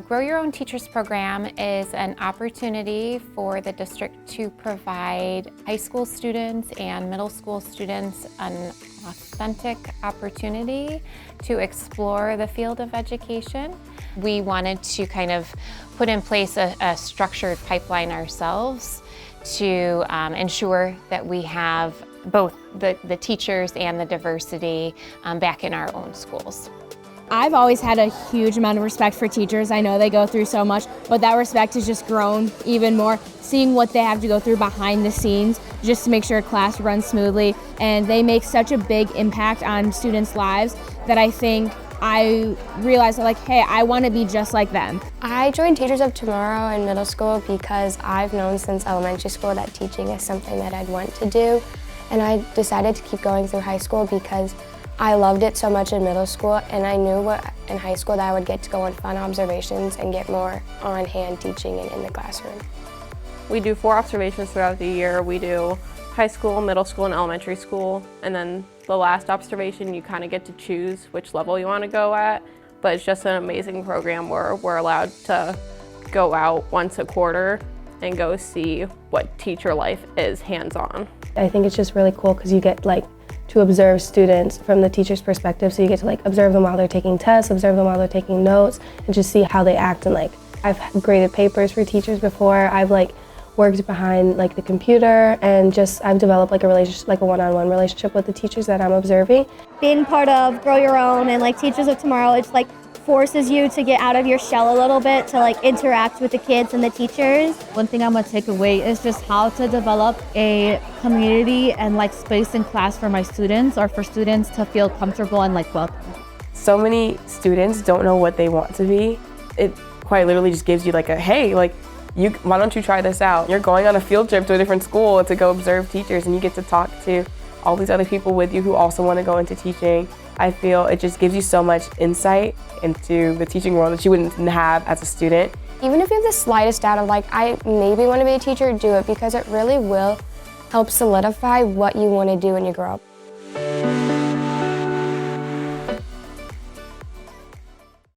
Grow Your Own Teachers program is an opportunity for the district to provide high school students and middle school students an authentic opportunity to explore the field of education. We wanted to kind of put in place a structured pipeline ourselves to ensure that we have both the teachers and the diversity back in our own schools. I've always had a huge amount of respect for teachers. I know they go through so much, but that respect has just grown even more, seeing what they have to go through behind the scenes just to make sure class runs smoothly. And they make such a big impact on students' lives that I think I realized that, like, hey, I want to be just like them. I joined Teachers of Tomorrow in middle school because I've known since elementary school that teaching is something that I'd want to do. And I decided to keep going through high school because I loved it so much in middle school, and I knew in high school that I would get to go on fun observations and get more on-hand teaching and in the classroom. We do 4 observations throughout the year. We do high school, middle school, and elementary school. And then the last observation, you kind of get to choose which level you want to go at. But it's just an amazing program where we're allowed to go out once a quarter and go see what teacher life is hands-on. I think it's just really cool because you get to observe students from the teacher's perspective, so you get to observe them while they're taking tests, observe them while they're taking notes, and just see how they act. And I've graded papers for teachers before. I've worked behind the computer, and I've developed a relationship, a one-on-one relationship with the teachers that I'm observing. Being part of Grow Your Own and Teachers of Tomorrow, it's forces you to get out of your shell a little bit to interact with the kids and the teachers. One thing I'm gonna take away is just how to develop a community and space in class for my students, or for students to feel comfortable and welcome. So many students don't know what they want to be. It quite literally just gives you hey, why don't you try this out? You're going on a field trip to a different school to go observe teachers, and you get to talk to all these other people with you who also want to go into teaching. I feel it just gives you so much insight into the teaching world that you wouldn't have as a student. Even if you have the slightest doubt of I maybe want to be a teacher, do it, because it really will help solidify what you want to do when you grow up.